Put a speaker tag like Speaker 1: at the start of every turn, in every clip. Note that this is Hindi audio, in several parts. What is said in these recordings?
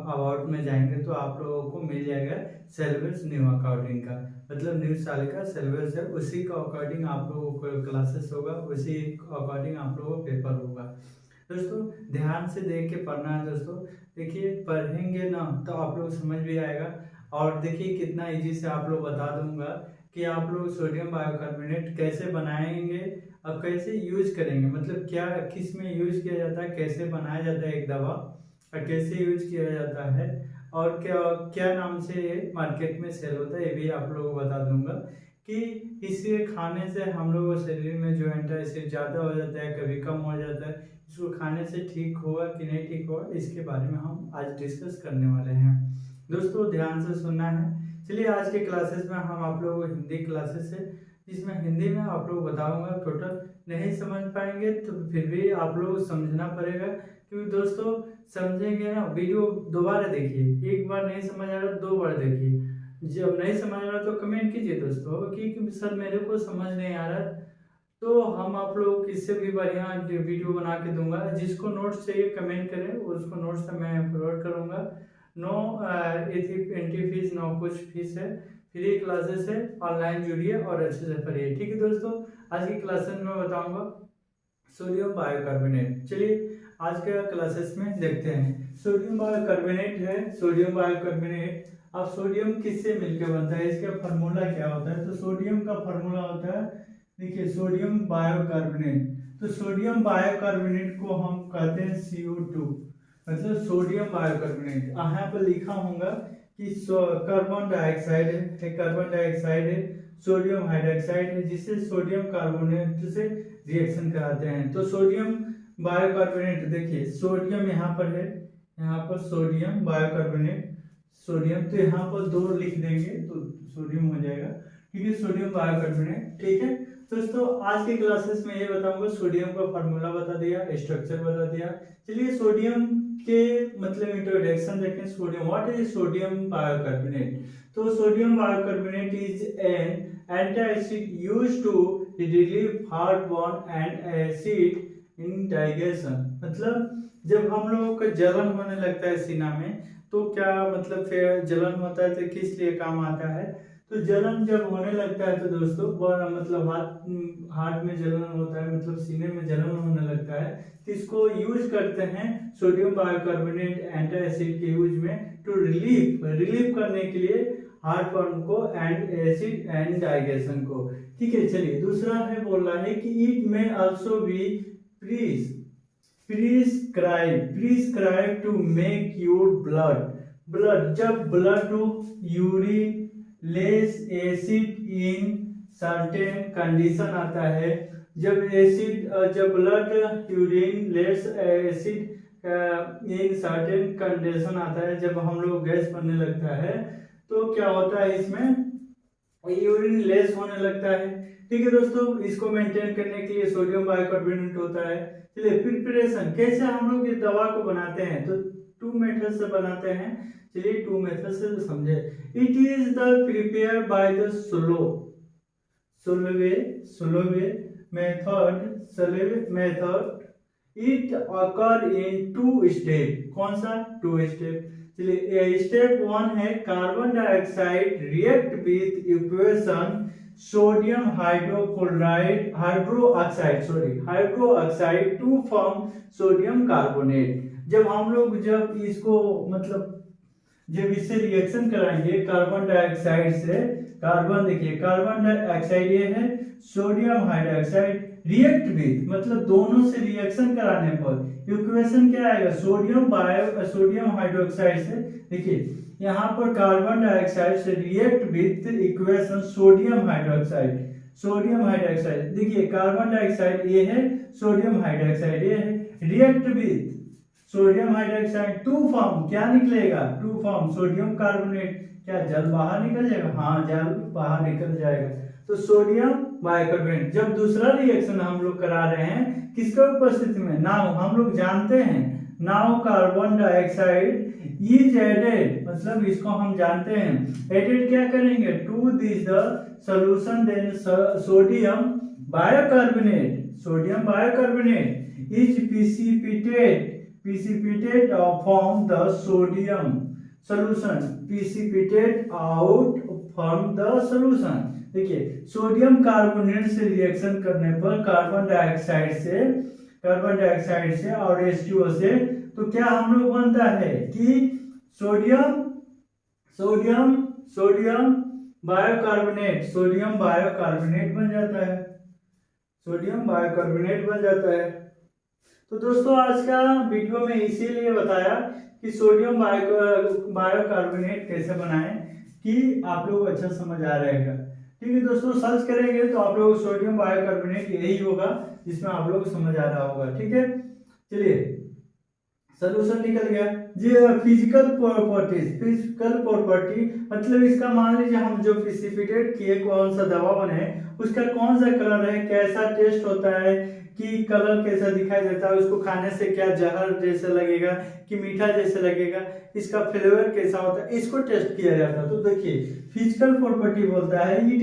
Speaker 1: अबाउट में जाएंगे तो आप लोगों को मिल जाएगा सिलेबस न्यू अकॉर्डिंग का, मतलब न्यू साल का सिलेबस है, उसी का अकॉर्डिंग आप लोगों को क्लासेस होगा, उसी अकॉर्डिंग आप लोगों को पेपर होगा। दोस्तों ध्यान से देख के पढ़ना है दोस्तों। देखिए पढ़ेंगे ना तो आप लोग समझ भी आएगा। और देखिए कितना इजी से आप लोग बता दूंगा कि आप लोग सोडियम बाइकार्बोनेट कैसे बनाएंगे और कैसे यूज करेंगे, मतलब क्या किस में यूज किया जाता है, कैसे बनाया जाता है एक दवा और कैसे यूज किया जाता है और क्या क्या नाम से मार्केट में सेल होता है, ये भी आप लोगों को बता दूंगा कि इसे खाने से हम लोगों के शरीर में जो एंटासिड ज़्यादा हो जाता है, कभी कम हो जाता है, इसको खाने से ठीक होगा कि नहीं ठीक होगा, इसके बारे में हम आज डिस्कस करने वाले हैं। दोस्तों ध्यान से सुनना है। चलिए आज के क्लासेस में हम आप लोगों को हिंदी क्लासेस है, जिसमें हिंदी में आप लोग बताऊंगा। टोटल नहीं समझ पाएंगे तो फिर भी आप लोग समझना पड़ेगा, क्योंकि दोस्तों समझेंगे ना, वीडियो दोबारा देखिए, एक बार नहीं समझ आ रहा दो बार देखिए, जब नहीं समझ आ रहा तो कमेंट कीजिए दोस्तों कि सर मेरे को समझ नहीं आ रहा, तो हम आप लोग को इससे भी बढ़िया वीडियो बना के दूंगा। जिसको नोट्स चाहिए कमेंट करें, उसको नोट्स मैं अपलोड करूंगा। नो एंट्री फीस, नो कुछ फीस है, फ्री क्लासेस है, ऑनलाइन जुड़िए और अच्छे से पढ़िए। ठीक है दोस्तों, आज की क्लासेस में बताऊंगा सोडियम बाइकार्बोनेट। चलिए आज के क्लासेस में देखते हैं। सोडियम बाइकार्बोनेट है, सोडियम बाइकार्बोनेट। अब सोडियम किससे मिलकर बनता है, इसका फार्मूला क्या होता है, तो सोडियम का फार्मूला होता है, देखिए सोडियम बाइकार्बोनेट। तो सोडियम बाइकार्बोनेट को हम कहते हैं CO2, मतलब सोडियम बाइकार्बोनेट। यहाँ पर लिखा होगा कि कार्बन डाइऑक्साइड है, कार्बन डाइऑक्साइड है, सोडियम हाइड्रोक्साइड है, जिससे सोडियम कार्बोनेट से रिएक्शन कराते हैं। तो सोडियम बाइकार्बोनेट, देखिए सोडियम यहाँ पर है, यहाँ पर सोडियम बाइकार्बोनेट, सोडियम, तो यहाँ पर 2 लिख देंगे तो सोडियम हो जाएगा। ठीक है, सोडियम बाइकार्बोनेट। ठीक है दोस्तों, आज के क्लासेस में ये बताऊंगा, सोडियम का फार्मूला बता दिया, स्ट्रक्चर बता दिया। चलिए सोडियम के मतलब इंट्रोडक्शन देखें। Sodium, what is sodium bicarbonate. तो sodium bicarbonate is an antacid used to relieve heartburn and acid in digestion. मतलब जब हम लोगों को जलन होने लगता है सीना में, तो क्या मतलब फिर जलन होता है तो किस लिए काम आता है, तो जलन जब होने लगता है तो दोस्तों मतलब हार्ट में जलन होता है, मतलब सीने में जलन होने लगता है, तो इसको यूज करते हैं सोडियम बाइकार्बोनेट एंटासिड के यूज में, टू रिलीव करने के लिए हार्ट बर्न को एंड एसिड एंड डाइजेशन को। ठीक है, चलिए दूसरा है, बोल रहा है कि it may also be prescribe to make your blood, जब blood to urine less acid in certain condition आता है, जब blood urine less acid in certain condition आता है, जब हम लोग गैस बनने लगता है तो क्या होता है, इसमें यूरिन लेस होने लगता है। ठीक है दोस्तों, इसको मेंटेन करने के लिए सोडियम बाइकार्बोनेट होता है। चलिए प्रिपरेशन, कैसे हम लोग इस दवा को बनाते हैं, तो 2 मेथड से बनाते हैं। चलिए 2 मेथड से समझे। It is the prepare by the Solvay method. It occur in 2 step. कौन सा 2 स्टेप, चलिए स्टेप 1 है carbon dioxide react with equation sodium hydroxide to form sodium carbonate. जब इसको मतलब जब इससे रिएक्शन कराएंगे कार्बन डाइऑक्साइड से, देखिए कार्बन डाइऑक्साइड ये है, सोडियम हाइड्रोक्साइड रिएक्ट विथ, मतलब दोनों से रिएक्शन कराने पर इक्वेशन क्या आएगा, सोडियम हाइड्रोक्साइड से, देखिए यहाँ पर कार्बन डाइऑक्साइड से react with equation sodium hydroxide, देखिए कार्बन डाइऑक्साइड ये है, सोडियम हाइड्रोक्साइड ये है, react with sodium hydroxide to form, क्या निकलेगा, टू फॉर्म सोडियम कार्बोनेट। क्या जल बाहर निकल जाएगा, हाँ जल बाहर निकल जाएगा। तो सोडियम बाइकार्बोनेट, जब दूसरा रिएक्शन हम लोग करा रहे हैं किसके उपस्थिति में, नाउ हम लोग जानते हैं, now carbon dioxide is added, मतलब इसको हम जानते हैं, एडेड क्या करेंगे, to this the solution, then sodium bicarbonate is precipitated precipitate from the sodium solution, precipitate out from the solution। देखिए सोडियम कार्बोनेट से रिएक्शन करने पर कार्बन डाइऑक्साइड से और H2O से तो क्या हम लोग बनता है कि सोडियम बायोकार्बोनेट बन जाता है। तो दोस्तों आज का वीडियो में इसीलिए बताया कि सोडियम बायोकार्बोनेट कैसे बनाएं कि आप लोग अच्छा समझ आ रहेगा। ठीक है दोस्तों, सर्च करेंगे तो आप लोग सोडियम बायोकार्बोनेट यही होगा जिसमें आप लोग समझ आ रहा होगा। ठीक है, चलिए सोल्यूशन निकल गया जी। फिजिकल प्रॉपर्टी मतलब इसका मान लीजिए हम जो प्रिसिपिटेट किए कौन सा दवा बने उसका कौन सा कलर है, कैसा टेस्ट होता है, कि कलर कैसा दिखाई देता है, उसको खाने से क्या जहर जैसे लगेगा कि मीठा जैसे लगेगा, इसका फ्लेवर कैसा होता है, इसको टेस्ट किया जाता है। तो देखिए फिजिकल प्रॉपर्टी बोलता है it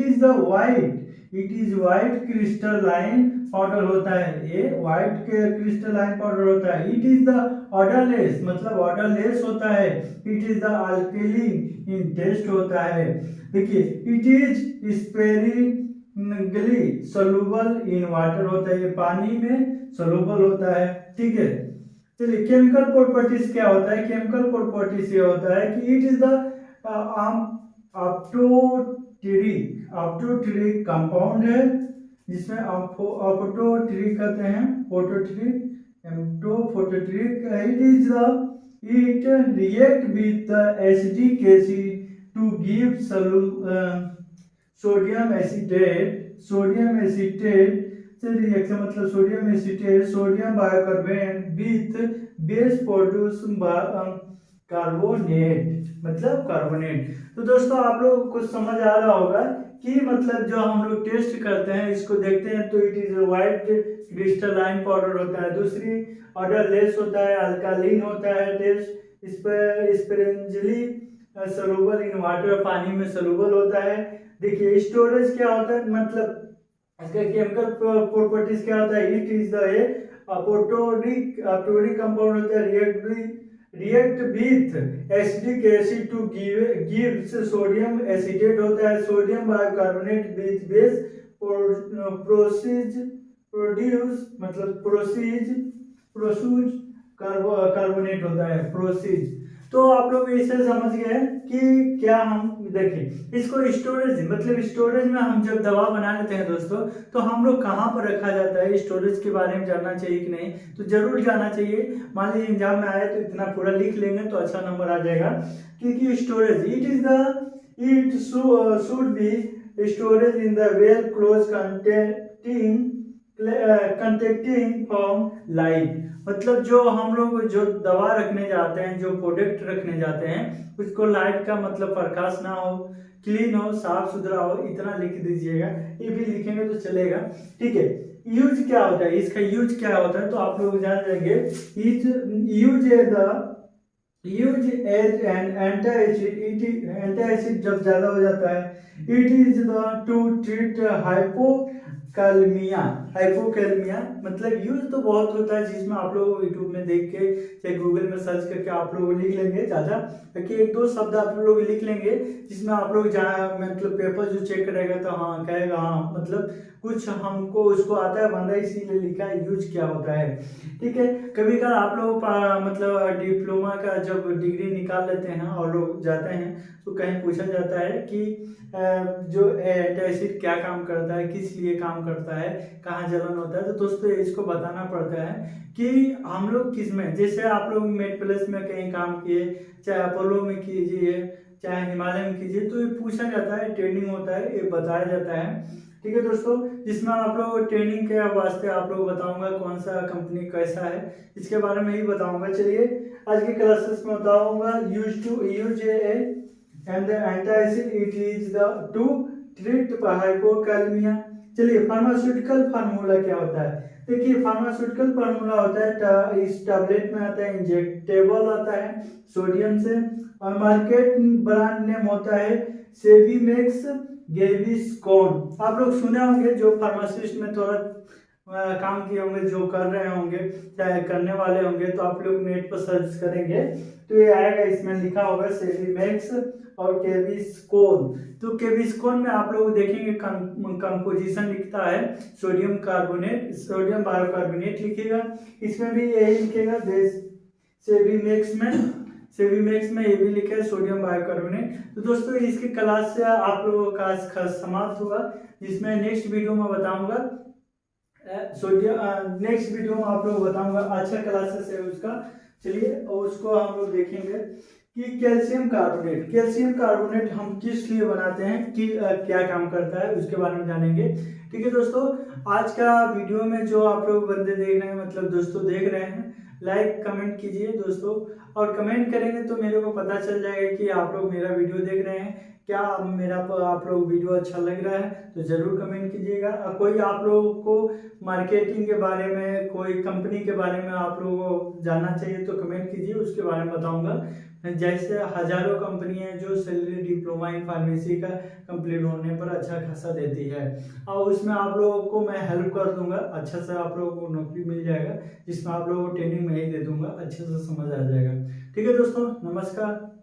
Speaker 1: is white crystalline powder होता है, ये व्हाइट क्रिस्टलाइन पाउडर होता है। इट इज द ऑर्डरलेस मतलब ऑर्डरलेस होता है। It is the alkaline in taste होता है। देखिए it is sparingly soluble in water होता है, ये पानी में सोलुबल होता है। ठीक है, चलिए केमिकल प्रॉपर्टीज क्या होता है। केमिकल प्रॉपर्टीज ये होता है कि इट इज द ऑप्टोट्रिक कंपाउंड है जिसमें ऑप्टोट्रिक कहते हैं, it react with the acidic acid to give sodium acetate से रिएक्शन मतलब sodium acetate sodium bicarbonate with base produce carbonate मतलब कार्बोनेट। तो दोस्तों आप लोग को समझ आ रहा होगा कि मतलब जो हम लोग टेस्ट करते हैं इसको देखते हैं तो it is white crystalline powder होता है, दूसरी ऑर्डरलेस होता है, अल्कालीन होता है टेस्ट, स्पेरेंजली सोलुबल इन वाटर पानी में सोलुबल होता है। देखिए स्टोरेज क्या होता है मतलब इसका केमिकल प्रॉपर्टीज क्या होता है। इट इज द ऑप्टोट्रिक कंपाउंड होता है, react with acidic acid two gives sodium acetate होता है, sodium bicarbonate with base produce carbonate होता है, प्रोसीज। तो आप लोग इसे समझ गए कि क्या हम देखें इसको स्टोरेज मतलब स्टोरेज में हम जब दवा बना लेते हैं दोस्तों तो हम लोग कहाँ पर रखा जाता है, स्टोरेज के बारे में जानना चाहिए कि नहीं, तो जरूर जानना चाहिए। मान लीजिए एग्जाम में आए तो इतना पूरा लिख लेंगे तो अच्छा नंबर आ जाएगा। क्योंकि storage it should be storage in the well close contacting from light मतलब जो हम लोग जो दवा रखने जाते हैं, जो प्रोडक्ट रखने जाते हैं उसको लाइट का मतलब प्रकाश ना हो, क्लीन हो, साफ सुथरा हो, इतना लिख दीजिएगा। ये भी लिखेंगे तो चलेगा। ठीक है, यूज क्या होता है, इसका यूज क्या होता है तो आप लोग जान जाएंगे। यूज एज एन एंटासिड जब ज्यादा हो जाता है। It is the to treat hypokalaemia मतलब यूज तो बहुत होता है जिसमें आप लोग यूट्यूब में देख के चाहे गूगल में सर्च करके आप लोग लिख लेंगे ज़्यादा, ताकि एक दो शब्द आप लोग लिख लेंगे जिसमें आप लोग जहाँ मतलब पेपर जो चेक करेगा तो हाँ कहेगा हाँ मतलब कुछ हमको उसको आता है बंदा इसीलिए लिखा है यूज क्या होता है। ठीक है, कभी कभार आप लोग मतलब डिप्लोमा का जब डिग्री निकाल लेते हैं और लोग जाते हैं तो कहीं पूछा जाता है कि जो एंटासिड क्या काम करता है, किस लिए काम करता है, कहाँ जलन होता है। तो दोस्तों इसको बताना पड़ता है कि हम लोग किस में, जैसे आप लोग मेड प्लस में कहीं काम किए, चाहे अपोलो में कीजिए, चाहे हिमालय में कीजिए, तो ये पूछा जाता है, ट्रेनिंग होता है, ये बताया जाता है। ठीक है दोस्तों, जिसमें आप लोग ट्रेनिंग के वास्ते आप लोग बताऊंगा कौन सा कंपनी कैसा है इसके बारे में ही बताऊंगा। चलिए आज के क्लासेस में बताऊंगा use and the antacid it is the to treat hypokalaemia. चलिए फार्मास्यूटिकल फार्मूला क्या होता है। देखिए फार्मास्यूटिकल फार्मूला होता है इस टैबलेट में आता है, इंजेक्टेबल आता है सोडियम से, और मार्केट ब्रांड नेम होता है सेविमेक्स गेविस्कोन। आप लोग सुने होंगे, जो फार्मासिस्ट में थोड़ा काम किए होंगे, जो कर रहे होंगे, चाहे करने वाले होंगे, तो आप लोग नेट पर सर्च करेंगे तो ये आएगा, इसमें लिखा होगा सेविमेक्स और केविस्कोन। तो केविस्कोन में आप लोग देखेंगे कंपोजिशन लिखता है सोडियम कार्बोनेट, सोडियम बाइकार्बोनेट लिखेगा, इसमें भी यही लिखेगा। सेविमेक्स में ये भी लिखा है सोडियम बाइकार्बोनेट। तो दोस्तों इसकी क्लास से आप लोगों का समाप्त हुआ, जिसमें नेक्स्ट वीडियो में बताऊंगा सोडियम, नेक्स्ट वीडियो में आप लोग बताऊंगा अच्छा क्लासेस है उसका। चलिए और उसको हम लोग देखेंगे कि कैल्शियम कार्बोनेट हम किस लिए बनाते हैं, कि क्या काम करता है, उसके बारे में जानेंगे। ठीक है दोस्तों, आज का वीडियो में जो आप लोग बंदे देख रहे हैं, मतलब दोस्तों देख रहे हैं, लाइक कमेंट कीजिए दोस्तों, और कमेंट करेंगे तो मेरे को पता चल जाएगा कि आप लोग मेरा वीडियो देख रहे हैं। क्या मेरा आप लोग वीडियो अच्छा लग रहा है तो जरूर कमेंट कीजिएगा। कोई आप लोगों को मार्केटिंग के बारे में, कोई कंपनी के बारे में आप लोगों को जानना चाहिए तो कमेंट कीजिए, उसके बारे में बताऊंगा। जैसे हजारों कंपनी है जो सैलरी डिप्लोमा इन फार्मेसी का कंप्लीट होने पर अच्छा खासा देती है, और उसमें आप लोगों को मैं हेल्प कर दूंगा, अच्छा से आप लोगों को नौकरी मिल जाएगा, जिसमें आप लोगों को ट्रेनिंग मैं ही दे दूंगा, अच्छे से समझ आ जाएगा। ठीक है दोस्तों, नमस्कार।